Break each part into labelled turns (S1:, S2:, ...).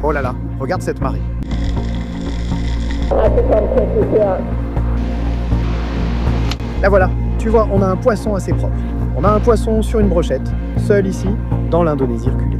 S1: Oh là là, regarde cette marée. Là voilà, tu vois, on a un poisson assez propre. On a un poisson sur une brochette, seul ici, dans l'Indonésie reculée.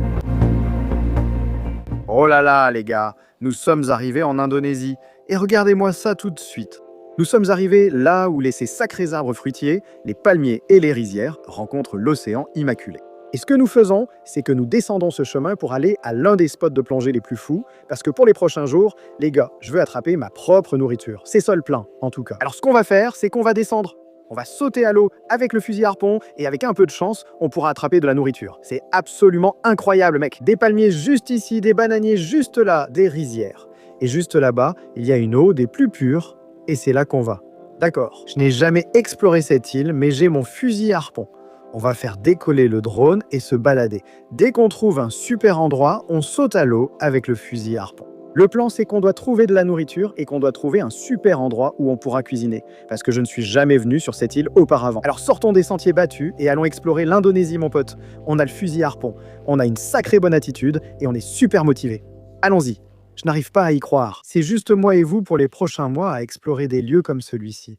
S1: Oh là là, les gars, nous sommes arrivés en Indonésie. Et regardez-moi ça tout de suite. Nous sommes arrivés là où ces sacrés arbres fruitiers, les palmiers et les rizières rencontrent l'océan immaculé. Et ce que nous faisons, c'est que nous descendons ce chemin pour aller à l'un des spots de plongée les plus fous, parce que pour les prochains jours, les gars, je veux attraper ma propre nourriture. C'est sol plein, en tout cas. Alors ce qu'on va faire, c'est qu'on va descendre. On va sauter à l'eau avec le fusil harpon et avec un peu de chance, on pourra attraper de la nourriture. C'est absolument incroyable, mec. Des palmiers juste ici, des bananiers juste là, des rizières. Et juste là-bas, il y a une eau des plus pures, et c'est là qu'on va. D'accord, je n'ai jamais exploré cette île, mais j'ai mon fusil harpon. On va faire décoller le drone et se balader. Dès qu'on trouve un super endroit, on saute à l'eau avec le fusil harpon. Le plan, c'est qu'on doit trouver de la nourriture et qu'on doit trouver un super endroit où on pourra cuisiner. Parce que je ne suis jamais venu sur cette île auparavant. Alors sortons des sentiers battus et allons explorer l'Indonésie, mon pote. On a le fusil harpon, on a une sacrée bonne attitude et on est super motivé. Allons-y. Je n'arrive pas à y croire. C'est juste moi et vous pour les prochains mois à explorer des lieux comme celui-ci.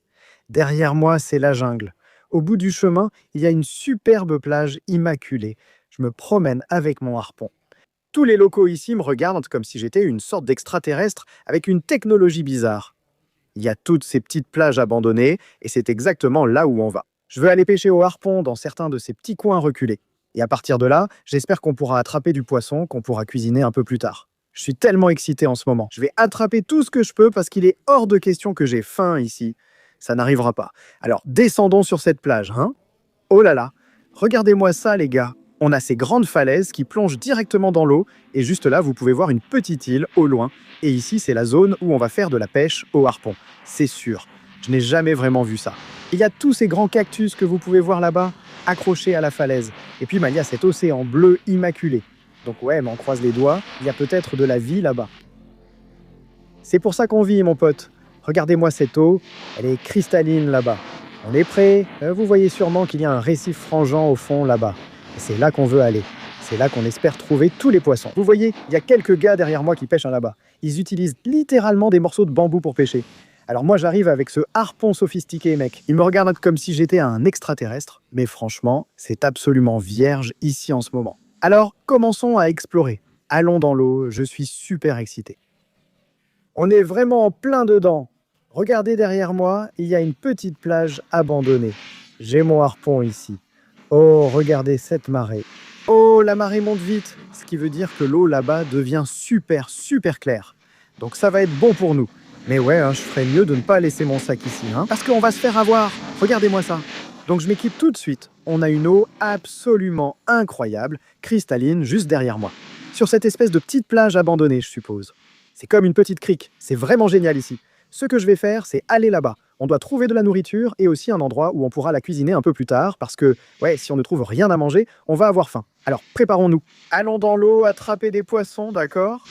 S1: Derrière moi, c'est la jungle. Au bout du chemin, il y a une superbe plage immaculée. Je me promène avec mon harpon. Tous les locaux ici me regardent comme si j'étais une sorte d'extraterrestre avec une technologie bizarre. Il y a toutes ces petites plages abandonnées et c'est exactement là où on va. Je veux aller pêcher au harpon dans certains de ces petits coins reculés. Et à partir de là, j'espère qu'on pourra attraper du poisson qu'on pourra cuisiner un peu plus tard. Je suis tellement excité en ce moment. Je vais attraper tout ce que je peux parce qu'il est hors de question que j'ai faim ici. Ça n'arrivera pas. Alors, descendons sur cette plage, hein? Oh là là, regardez-moi ça, les gars. On a ces grandes falaises qui plongent directement dans l'eau, et juste là, vous pouvez voir une petite île au loin. Et ici, c'est la zone où on va faire de la pêche au harpon. C'est sûr. Je n'ai jamais vraiment vu ça. Il y a tous ces grands cactus que vous pouvez voir là-bas, accrochés à la falaise. Et puis, il y a cet océan bleu immaculé. Donc ouais, mais on croise les doigts, il y a peut-être de la vie là-bas. C'est pour ça qu'on vit, mon pote. Regardez-moi cette eau, elle est cristalline là-bas. On est prêt. Vous voyez sûrement qu'il y a un récif frangeant au fond là-bas. Et c'est là qu'on veut aller. C'est là qu'on espère trouver tous les poissons. Vous voyez, il y a quelques gars derrière moi qui pêchent là-bas. Ils utilisent littéralement des morceaux de bambou pour pêcher. Alors moi, j'arrive avec ce harpon sophistiqué, mec. Ils me regardent comme si j'étais un extraterrestre. Mais franchement, c'est absolument vierge ici en ce moment. Alors, commençons à explorer. Allons dans l'eau, je suis super excité. On est vraiment en plein dedans. Regardez derrière moi, il y a une petite plage abandonnée. J'ai mon harpon ici. Oh, regardez cette marée. Oh, la marée monte vite, ce qui veut dire que l'eau là-bas devient super claire. Donc ça va être bon pour nous. Mais ouais, je ferais mieux de ne pas laisser mon sac ici, parce qu'on va se faire avoir. Regardez-moi ça. Donc je m'équipe tout de suite. On a une eau absolument incroyable, cristalline, juste derrière moi. Sur cette espèce de petite plage abandonnée, je suppose. C'est comme une petite crique, c'est vraiment génial ici. Ce que je vais faire, c'est aller là-bas. On doit trouver de la nourriture et aussi un endroit où on pourra la cuisiner un peu plus tard parce que, ouais, si on ne trouve rien à manger, on va avoir faim. Alors, préparons-nous. Allons dans l'eau attraper des poissons, d'accord ?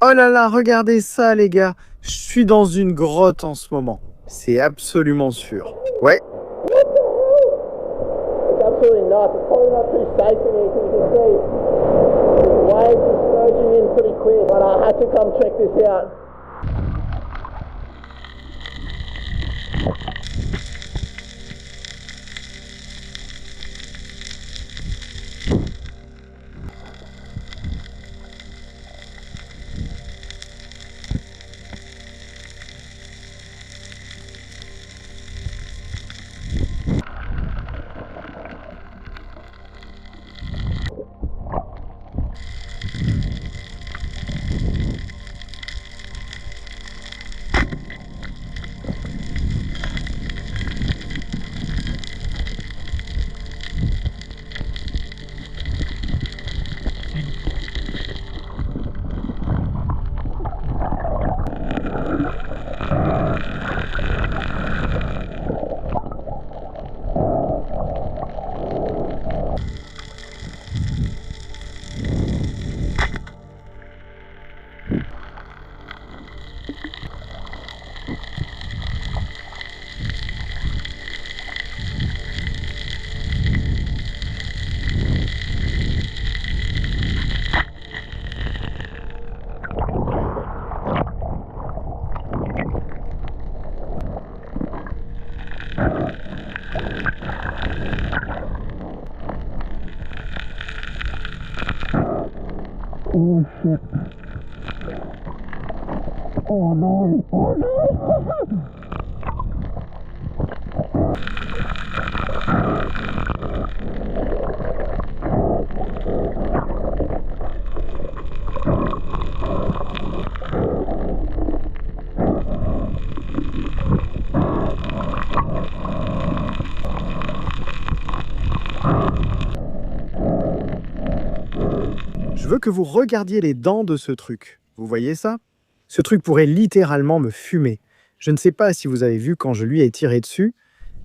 S1: Oh là là, regardez ça, les gars. Je suis dans une grotte en ce moment. C'est absolument sûr. Ouais.
S2: absolutely not. It's probably not too safe in here because you can see the waves are surging in pretty quick. But I had to come check this out. Oh shit. Oh no. Oh no.
S1: Je veux que vous regardiez les dents de ce truc. Vous voyez ça? Ce truc pourrait littéralement me fumer. Je ne sais pas si vous avez vu quand je lui ai tiré dessus.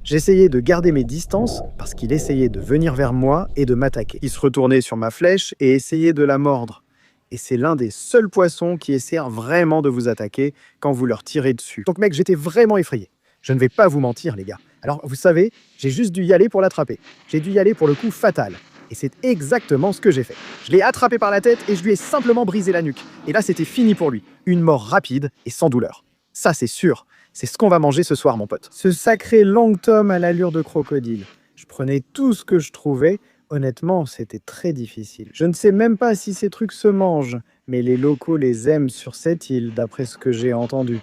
S1: J'essayais de garder mes distances parce qu'il essayait de venir vers moi et de m'attaquer. Il se retournait sur ma flèche et essayait de la mordre. Et c'est l'un des seuls poissons qui essaient vraiment de vous attaquer quand vous leur tirez dessus. Donc mec, j'étais vraiment effrayé. Je ne vais pas vous mentir les gars. Alors vous savez, j'ai juste dû y aller pour l'attraper. J'ai dû y aller pour le coup fatal. Et c'est exactement ce que j'ai fait. Je l'ai attrapé par la tête et je lui ai simplement brisé la nuque. Et là, c'était fini pour lui. Une mort rapide et sans douleur. Ça, c'est sûr. C'est ce qu'on va manger ce soir, mon pote. Ce sacré long tome à l'allure de crocodile. Je prenais tout ce que je trouvais. Honnêtement, c'était très difficile. Je ne sais même pas si ces trucs se mangent, mais les locaux les aiment sur cette île, d'après ce que j'ai entendu.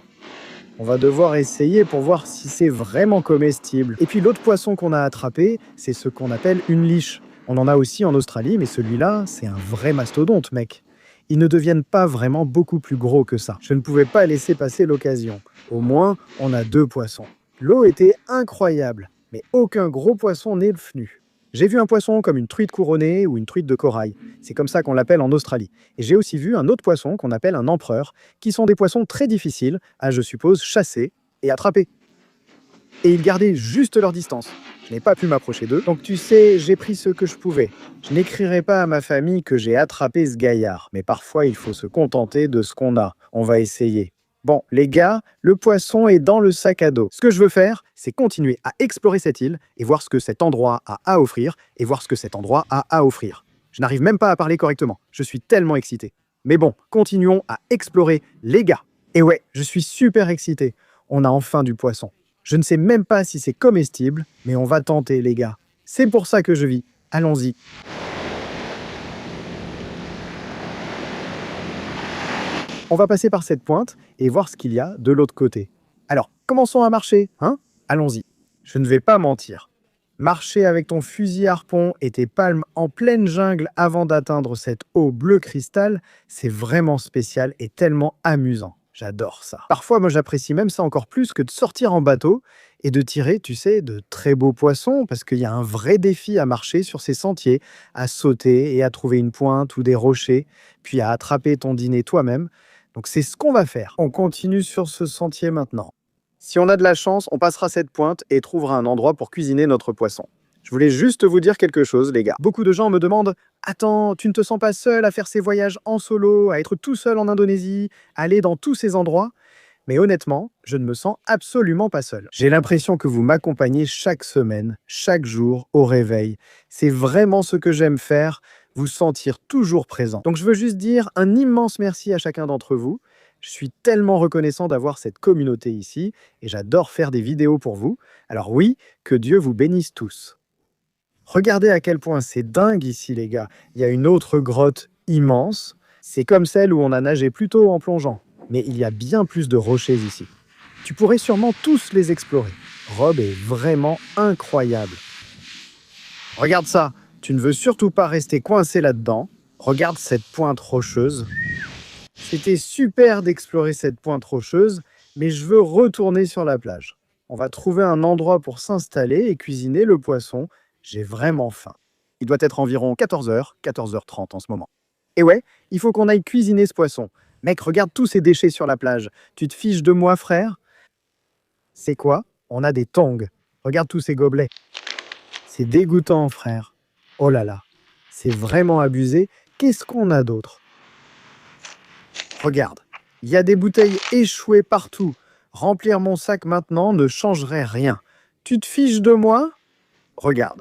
S1: On va devoir essayer pour voir si c'est vraiment comestible. Et puis l'autre poisson qu'on a attrapé, c'est ce qu'on appelle une liche. On en a aussi en Australie, mais celui-là, c'est un vrai mastodonte, mec. Ils ne deviennent pas vraiment beaucoup plus gros que ça. Je ne pouvais pas laisser passer l'occasion. Au moins, on a 2 poissons. L'eau était incroyable, mais aucun gros poisson n'est venu. J'ai vu un poisson comme une truite couronnée ou une truite de corail. C'est comme ça qu'on l'appelle en Australie. Et j'ai aussi vu un autre poisson qu'on appelle un empereur, qui sont des poissons très difficiles à, je suppose, chasser et attraper. Et ils gardaient juste leur distance. Je n'ai pas pu m'approcher d'eux, donc tu sais, j'ai pris ce que je pouvais. Je n'écrirai pas à ma famille que j'ai attrapé ce gaillard, mais parfois il faut se contenter de ce qu'on a. On va essayer. Bon, les gars, le poisson est dans le sac à dos. Ce que je veux faire, c'est continuer à explorer cette île et voir ce que cet endroit a à offrir, et voir ce que cet endroit a à offrir. Je n'arrive même pas à parler correctement. Je suis tellement excité. Mais bon, continuons à explorer, les gars. Et ouais, je suis super excité. On a enfin du poisson. Je ne sais même pas si c'est comestible, mais on va tenter, les gars. C'est pour ça que je vis. Allons-y. On va passer par cette pointe et voir ce qu'il y a de l'autre côté. Alors, commençons à marcher, hein? Allons-y. Je ne vais pas mentir. Marcher avec ton fusil harpon et tes palmes en pleine jungle avant d'atteindre cette eau bleu cristal, c'est vraiment spécial et tellement amusant. J'adore ça. Parfois, moi, j'apprécie même ça encore plus que de sortir en bateau et de tirer, tu sais, de très beaux poissons, parce qu'il y a un vrai défi à marcher sur ces sentiers, à sauter et à trouver une pointe ou des rochers, puis à attraper ton dîner toi-même. Donc c'est ce qu'on va faire. On continue sur ce sentier maintenant. Si on a de la chance, on passera cette pointe et trouvera un endroit pour cuisiner notre poisson. Je voulais juste vous dire quelque chose, les gars. Beaucoup de gens me demandent « Attends, tu ne te sens pas seul à faire ces voyages en solo, à être tout seul en Indonésie, aller dans tous ces endroits ?» Mais honnêtement, je ne me sens absolument pas seul. J'ai l'impression que vous m'accompagnez chaque semaine, chaque jour, au réveil. C'est vraiment ce que j'aime faire, vous sentir toujours présent. Donc je veux juste dire un immense merci à chacun d'entre vous. Je suis tellement reconnaissant d'avoir cette communauté ici et j'adore faire des vidéos pour vous. Alors oui, que Dieu vous bénisse tous. Regardez à quel point c'est dingue ici, les gars. Il y a une autre grotte immense. C'est comme celle où on a nagé plus tôt en plongeant. Mais il y a bien plus de rochers ici. Tu pourrais sûrement tous les explorer. Rob est vraiment incroyable. Regarde ça. Tu ne veux surtout pas rester coincé là-dedans. Regarde cette pointe rocheuse. C'était super d'explorer cette pointe rocheuse, mais je veux retourner sur la plage. On va trouver un endroit pour s'installer et cuisiner le poisson. J'ai vraiment faim. Il doit être environ 14h, 14h30 en ce moment. Et ouais, il faut qu'on aille cuisiner ce poisson. Mec, regarde tous ces déchets sur la plage. Tu te fiches de moi, frère? C'est quoi? On a des tongs. Regarde tous ces gobelets. C'est dégoûtant, frère. Oh là là, c'est vraiment abusé. Qu'est-ce qu'on a d'autre? Regarde, il y a des bouteilles échouées partout. Remplir mon sac maintenant ne changerait rien. Tu te fiches de moi? Regarde.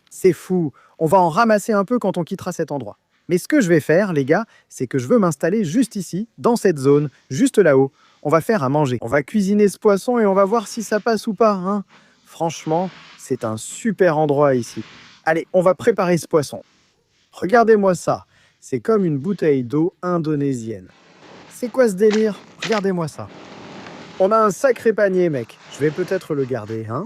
S1: C'est fou. On va en ramasser un peu quand on quittera cet endroit. Mais ce que je vais faire, les gars, c'est que je veux m'installer juste ici, dans cette zone, juste là-haut. On va faire à manger. On va cuisiner ce poisson et on va voir si ça passe ou pas, hein. Franchement, c'est un super endroit ici. Allez, on va préparer ce poisson. Regardez-moi ça. C'est comme une bouteille d'eau indonésienne. C'est quoi ce délire? Regardez-moi ça. On a un sacré panier, mec. Je vais peut-être le garder, hein.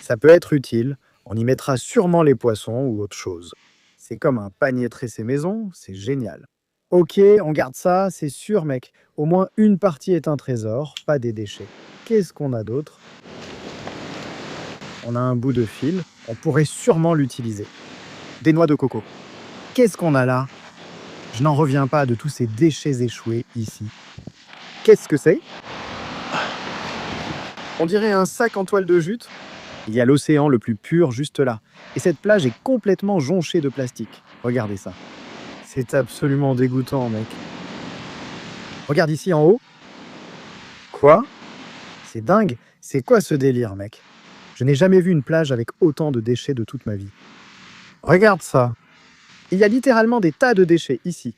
S1: Ça peut être utile. On y mettra sûrement les poissons ou autre chose. C'est comme un panier tressé maison, c'est génial. Ok, on garde ça, c'est sûr, mec. Au moins une partie est un trésor, pas des déchets. Qu'est-ce qu'on a d'autre? On a un bout de fil, on pourrait sûrement l'utiliser. Des noix de coco. Qu'est-ce qu'on a là? Je n'en reviens pas de tous ces déchets échoués ici. Qu'est-ce que c'est? On dirait un sac en toile de jute. Il y a l'océan le plus pur juste là. Et cette plage est complètement jonchée de plastique. Regardez ça. C'est absolument dégoûtant, mec. Regarde ici en haut. Quoi? C'est dingue. C'est quoi ce délire, mec? Je n'ai jamais vu une plage avec autant de déchets de toute ma vie. Regarde ça. Il y a littéralement des tas de déchets ici.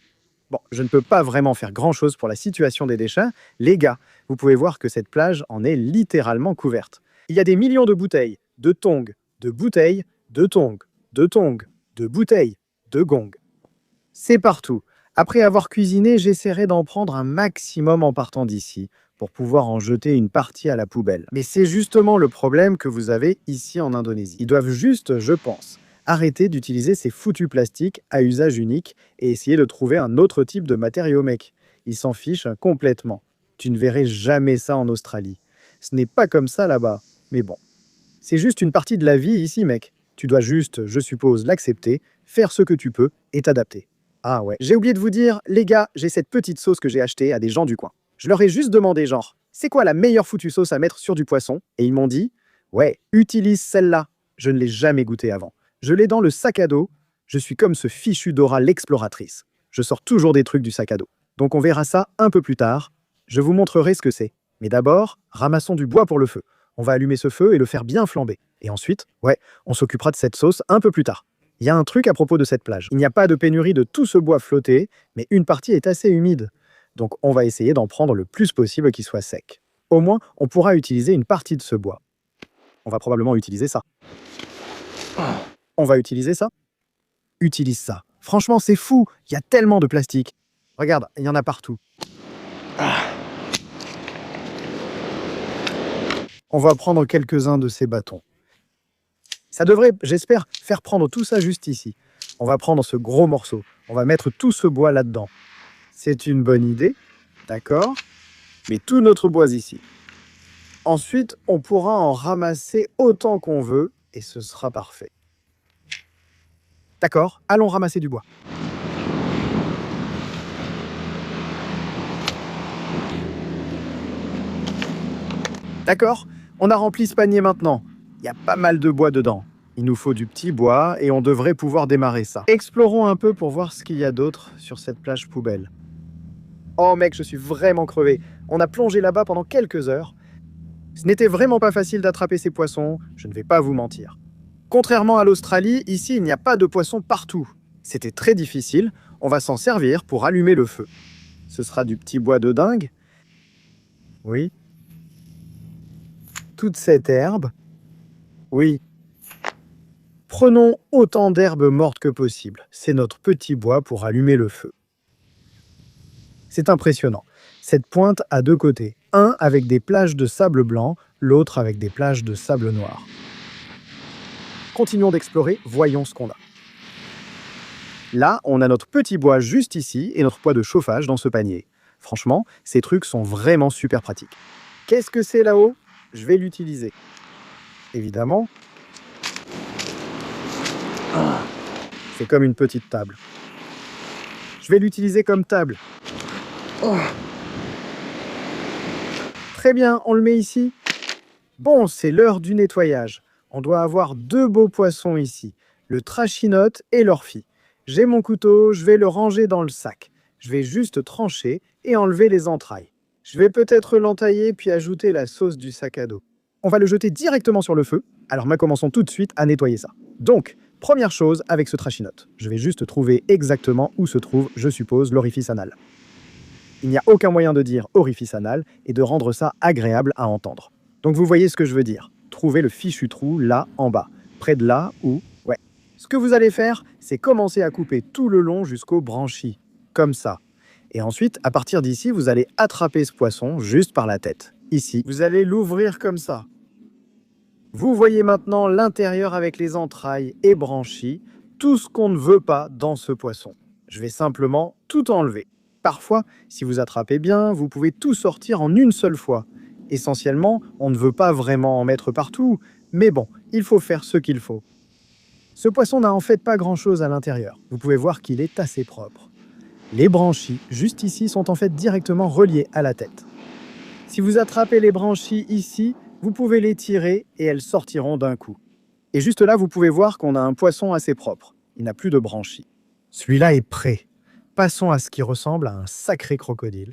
S1: Bon, je ne peux pas vraiment faire grand-chose pour la situation des déchets. Les gars, vous pouvez voir que cette plage en est littéralement couverte. Il y a des millions de bouteilles, de tongs, de bouteilles, de tongs, de tongs, de bouteilles, de gongs. C'est partout. Après avoir cuisiné, j'essaierai d'en prendre un maximum en partant d'ici pour pouvoir en jeter une partie à la poubelle. Mais c'est justement le problème que vous avez ici en Indonésie. Ils doivent juste, je pense, arrêter d'utiliser ces foutus plastiques à usage unique et essayer de trouver un autre type de matériau, mec. Ils s'en fichent complètement. Tu ne verrais jamais ça en Australie. Ce n'est pas comme ça là-bas. Mais bon, c'est juste une partie de la vie ici, mec. Tu dois juste, je suppose, l'accepter, faire ce que tu peux et t'adapter. Ah ouais, j'ai oublié de vous dire, les gars, j'ai cette petite sauce que j'ai achetée à des gens du coin. Je leur ai juste demandé genre, c'est quoi la meilleure foutue sauce à mettre sur du poisson? Et ils m'ont dit, ouais, utilise celle-là. Je ne l'ai jamais goûtée avant. Je l'ai dans le sac à dos. Je suis comme ce fichu Dora l'exploratrice. Je sors toujours des trucs du sac à dos. Donc on verra ça un peu plus tard. Je vous montrerai ce que c'est. Mais d'abord, ramassons du bois pour le feu. On va allumer ce feu et le faire bien flamber. Et ensuite, ouais, on s'occupera de cette sauce un peu plus tard. Il y a un truc à propos de cette plage. Il n'y a pas de pénurie de tout ce bois flotté, mais une partie est assez humide. Donc on va essayer d'en prendre le plus possible qu'il soit sec. Au moins, on pourra utiliser une partie de ce bois. On va probablement utiliser ça. On va utiliser ça. Utilise ça. Franchement, c'est fou. Il y a tellement de plastique. Regarde, il y en a partout. On va prendre quelques-uns de ces bâtons. Ça devrait, j'espère, faire prendre tout ça juste ici. On va prendre ce gros morceau. On va mettre tout ce bois là-dedans. C'est une bonne idée, d'accord? Mais tout notre bois ici. Ensuite, on pourra en ramasser autant qu'on veut et ce sera parfait. D'accord, allons ramasser du bois. D'accord, on a rempli ce panier maintenant. Il y a pas mal de bois dedans. Il nous faut du petit bois et on devrait pouvoir démarrer ça. Explorons un peu pour voir ce qu'il y a d'autre sur cette plage poubelle. Oh mec, je suis vraiment crevé. On a plongé là-bas pendant quelques heures. Ce n'était vraiment pas facile d'attraper ces poissons, je ne vais pas vous mentir. Contrairement à l'Australie, ici il n'y a pas de poissons partout. C'était très difficile, on va s'en servir pour allumer le feu. Ce sera du petit bois de dingue. Oui. Toute cette herbe. Oui. Prenons autant d'herbes mortes que possible. C'est notre petit bois pour allumer le feu. C'est impressionnant. Cette pointe a deux côtés. Un avec des plages de sable blanc, l'autre avec des plages de sable noir. Continuons d'explorer, voyons ce qu'on a. Là, on a notre petit bois juste ici et notre poêle de chauffage dans ce panier. Franchement, ces trucs sont vraiment super pratiques. Qu'est-ce que c'est là-haut? Je vais l'utiliser. Évidemment. C'est comme une petite table. Je vais l'utiliser comme table. Très bien, on le met ici. Bon, c'est l'heure du nettoyage. On doit avoir deux beaux poissons ici, le trachinote et l'orphie. J'ai mon couteau, je vais le ranger dans le sac. Je vais juste trancher et enlever les entrailles. Je vais peut-être l'entailler puis ajouter la sauce du sac à dos. On va le jeter directement sur le feu, alors commençons tout de suite à nettoyer ça. Donc, première chose avec ce trachinote. Je vais juste trouver exactement où se trouve, je suppose, l'orifice anal. Il n'y a aucun moyen de dire orifice anal et de rendre ça agréable à entendre. Donc vous voyez ce que je veux dire. Trouvez le fichu trou là en bas, près de là où... Ouais. Ce que vous allez faire, c'est commencer à couper tout le long jusqu'au branchis, comme ça. Et ensuite, à partir d'ici, vous allez attraper ce poisson juste par la tête. Ici, vous allez l'ouvrir comme ça. Vous voyez maintenant l'intérieur avec les entrailles et branchies, tout ce qu'on ne veut pas dans ce poisson. Je vais simplement tout enlever. Parfois, si vous attrapez bien, vous pouvez tout sortir en une seule fois. Essentiellement, on ne veut pas vraiment en mettre partout, mais bon, il faut faire ce qu'il faut. Ce poisson n'a en fait pas grand-chose à l'intérieur. Vous pouvez voir qu'il est assez propre. Les branchies, juste ici, sont en fait directement reliées à la tête. Si vous attrapez les branchies ici, vous pouvez les tirer et elles sortiront d'un coup. Et juste là, vous pouvez voir qu'on a un poisson assez propre. Il n'a plus de branchies. Celui-là est prêt. Passons à ce qui ressemble à un sacré crocodile.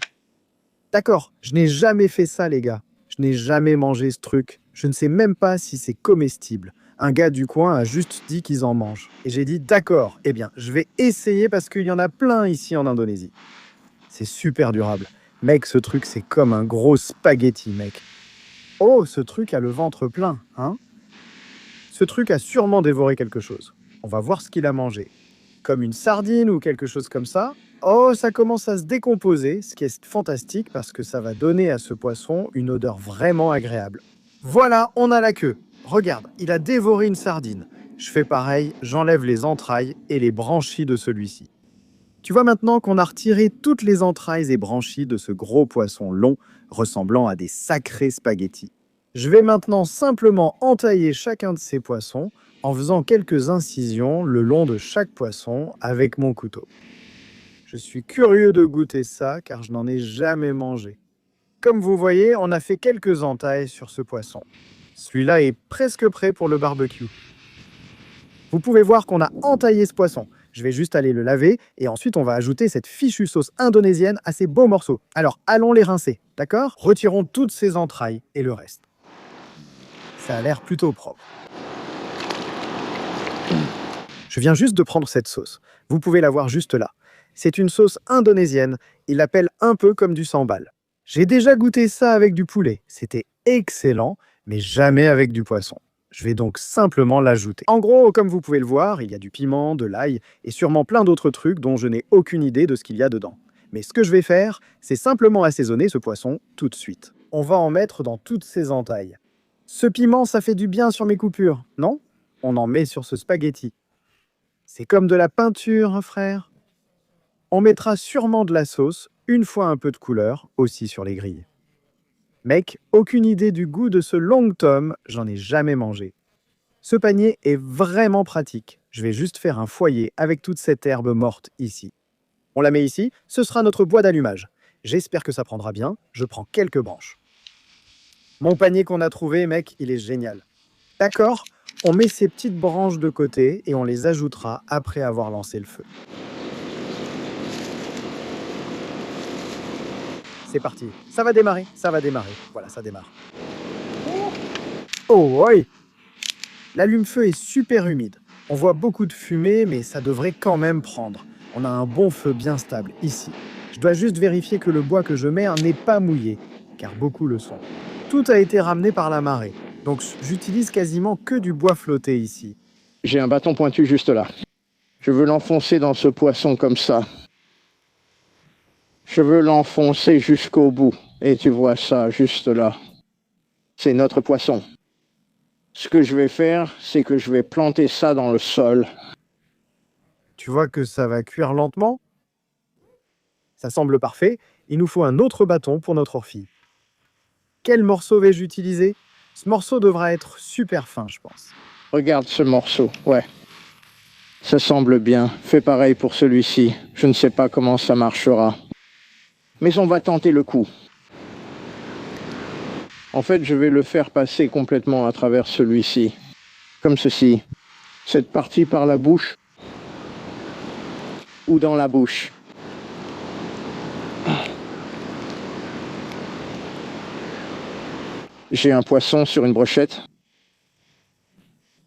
S1: D'accord, je n'ai jamais fait ça, les gars. Je n'ai jamais mangé ce truc. Je ne sais même pas si c'est comestible. Un gars du coin a juste dit qu'ils en mangent. Et j'ai dit, d'accord, eh bien, je vais essayer parce qu'il y en a plein ici en Indonésie. C'est super durable. Mec, ce truc, c'est comme un gros spaghetti, mec. Oh, ce truc a le ventre plein, hein? Ce truc a sûrement dévoré quelque chose. On va voir ce qu'il a mangé. Comme une sardine ou quelque chose comme ça. Oh, ça commence à se décomposer, ce qui est fantastique parce que ça va donner à ce poisson une odeur vraiment agréable. Voilà, on a la queue. Regarde, il a dévoré une sardine. Je fais pareil, j'enlève les entrailles et les branchies de celui-ci. Tu vois maintenant qu'on a retiré toutes les entrailles et branchies de ce gros poisson long, ressemblant à des sacrés spaghettis. Je vais maintenant simplement entailler chacun de ces poissons en faisant quelques incisions le long de chaque poisson avec mon couteau. Je suis curieux de goûter ça car je n'en ai jamais mangé. Comme vous voyez, on a fait quelques entailles sur ce poisson. Celui-là est presque prêt pour le barbecue. Vous pouvez voir qu'on a entaillé ce poisson. Je vais juste aller le laver et ensuite on va ajouter cette fichue sauce indonésienne à ces beaux morceaux. Alors allons les rincer, d'accord? Retirons toutes ces entrailles et le reste. Ça a l'air plutôt propre. Je viens juste de prendre cette sauce. Vous pouvez la voir juste là. C'est une sauce indonésienne. Ils l'appellent un peu comme du sambal. J'ai déjà goûté ça avec du poulet. C'était excellent, mais jamais avec du poisson. Je vais donc simplement l'ajouter. En gros, comme vous pouvez le voir, il y a du piment, de l'ail et sûrement plein d'autres trucs dont je n'ai aucune idée de ce qu'il y a dedans. Mais ce que je vais faire, c'est simplement assaisonner ce poisson tout de suite. On va en mettre dans toutes ces entailles. Ce piment, ça fait du bien sur mes coupures, non? On en met sur ce spaghetti. C'est comme de la peinture, hein, frère. On mettra sûrement de la sauce, une fois un peu de couleur, aussi sur les grilles. Mec, aucune idée du goût de ce long tom, j'en ai jamais mangé. Ce panier est vraiment pratique. Je vais juste faire un foyer avec toute cette herbe morte ici. On la met ici, ce sera notre bois d'allumage. J'espère que ça prendra bien, je prends quelques branches. Mon panier qu'on a trouvé, mec, il est génial. D'accord, on met ces petites branches de côté et on les ajoutera après avoir lancé le feu. c'est parti. Ça va démarrer, ça va démarrer. Voilà, ça démarre. Oh, oui. L'allume-feu est super humide. On voit beaucoup de fumée, mais ça devrait quand même prendre. On a un bon feu bien stable ici. Je dois juste vérifier que le bois que je mets n'est pas mouillé, car beaucoup le sont. Tout a été ramené par la marée, donc j'utilise quasiment que du bois flotté ici.
S2: J'ai un bâton pointu juste là. Je veux l'enfoncer dans ce poisson comme ça. Je veux l'enfoncer jusqu'au bout. Et tu vois ça juste là. C'est notre poisson. Ce que je vais faire, c'est que je vais planter ça dans le sol.
S1: Tu vois que ça va cuire lentement? Ça semble parfait. Il nous faut un autre bâton pour notre orphie. Quel morceau vais-je utiliser? Ce morceau devra être super fin, je pense.
S2: Regarde ce morceau, ouais. Ça semble bien. Fais pareil pour celui-ci. Je ne sais pas comment ça marchera. Mais on va tenter le coup. En fait, je vais le faire passer complètement à travers celui-ci. Comme ceci. Cette partie par la bouche. Ou dans la bouche. J'ai un poisson sur une brochette.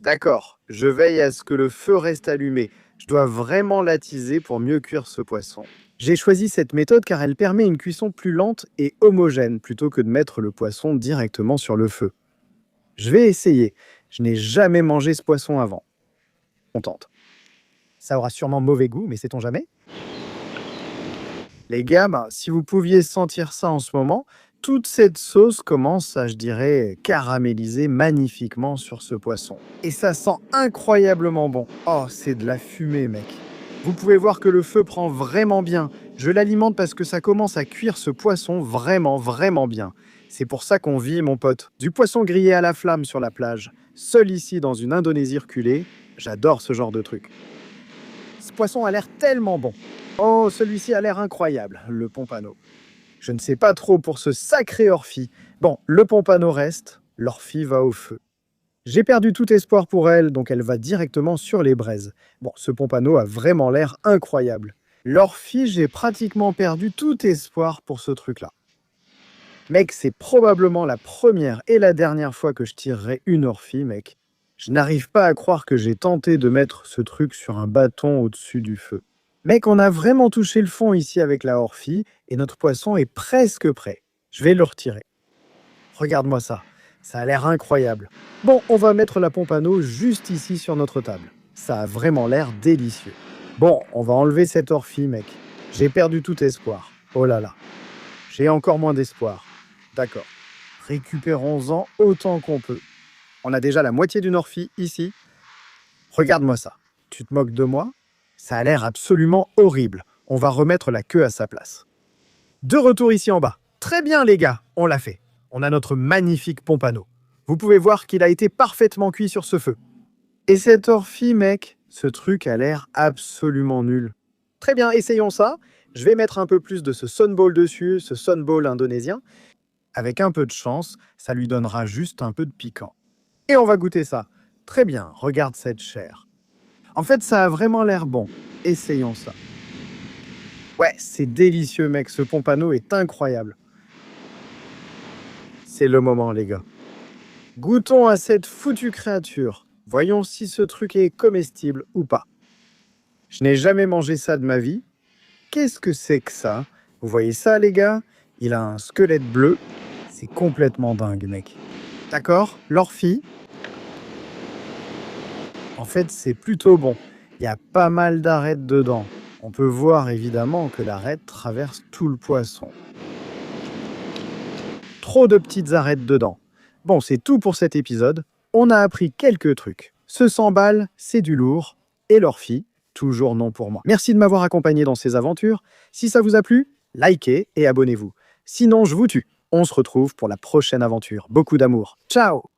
S1: D'accord, je veille à ce que le feu reste allumé. Je dois vraiment l'attiser pour mieux cuire ce poisson. J'ai choisi cette méthode car elle permet une cuisson plus lente et homogène plutôt que de mettre le poisson directement sur le feu. Je vais essayer. Je n'ai jamais mangé ce poisson avant. On tente. Ça aura sûrement mauvais goût, mais sait-on jamais? Les gars, si vous pouviez sentir ça en ce moment, toute cette sauce commence à, je dirais, caraméliser magnifiquement sur ce poisson. Et ça sent incroyablement bon. Oh, c'est de la fumée, mec. Vous pouvez voir que le feu prend vraiment bien. Je l'alimente parce que ça commence à cuire ce poisson vraiment, vraiment bien. C'est pour ça qu'on vit, mon pote. Du poisson grillé à la flamme sur la plage, seul ici dans une Indonésie reculée. J'adore ce genre de truc. Ce poisson a l'air tellement bon. Oh, celui-ci a l'air incroyable, le pompano. Je ne sais pas trop pour ce sacré orphie. Bon, le pompano reste, l'orphie va au feu. J'ai perdu tout espoir pour elle, donc elle va directement sur les braises. Bon, ce pompano a vraiment l'air incroyable. L'orphie, j'ai pratiquement perdu tout espoir pour ce truc-là. Mec, c'est probablement la première et la dernière fois que je tirerai une orphie, mec. Je n'arrive pas à croire que j'ai tenté de mettre ce truc sur un bâton au-dessus du feu. Mec, on a vraiment touché le fond ici avec la orphie et notre poisson est presque prêt. Je vais le retirer. Regarde-moi ça. Ça a l'air incroyable. Bon, on va mettre la pompano juste ici sur notre table. Ça a vraiment l'air délicieux. Bon, on va enlever cette orphie, mec. J'ai perdu tout espoir. Oh là là. J'ai encore moins d'espoir. D'accord. Récupérons-en autant qu'on peut. On a déjà la moitié d'une orphie ici. Regarde-moi ça. Tu te moques de moi? Ça a l'air absolument horrible. On va remettre la queue à sa place. De retour ici en bas. Très bien les gars, on l'a fait. On a notre magnifique pompano. Vous pouvez voir qu'il a été parfaitement cuit sur ce feu. Et cette orphie, mec, ce truc a l'air absolument nul. Très bien, essayons ça. Je vais mettre un peu plus de ce sunball dessus, ce sunball indonésien. Avec un peu de chance, ça lui donnera juste un peu de piquant. Et on va goûter ça. Très bien, regarde cette chair. En fait, ça a vraiment l'air bon. Essayons ça. Ouais, c'est délicieux, mec. Ce pompano est incroyable. C'est le moment, les gars. Goûtons à cette foutue créature. Voyons si ce truc est comestible ou pas. Je n'ai jamais mangé ça de ma vie. Qu'est-ce que c'est que ça? Vous voyez ça, les gars? Il a un squelette bleu. C'est complètement dingue, mec. D'accord? L'orphie. En fait, c'est plutôt bon. Il y a pas mal d'arêtes dedans. On peut voir évidemment que l'arête traverse tout le poisson. Trop de petites arêtes dedans. Bon, c'est tout pour cet épisode. On a appris quelques trucs. Ce 100 balles, c'est du lourd. Et l'orphie, toujours non pour moi. Merci de m'avoir accompagné dans ces aventures. Si ça vous a plu, likez et abonnez-vous. Sinon, je vous tue. On se retrouve pour la prochaine aventure. Beaucoup d'amour. Ciao!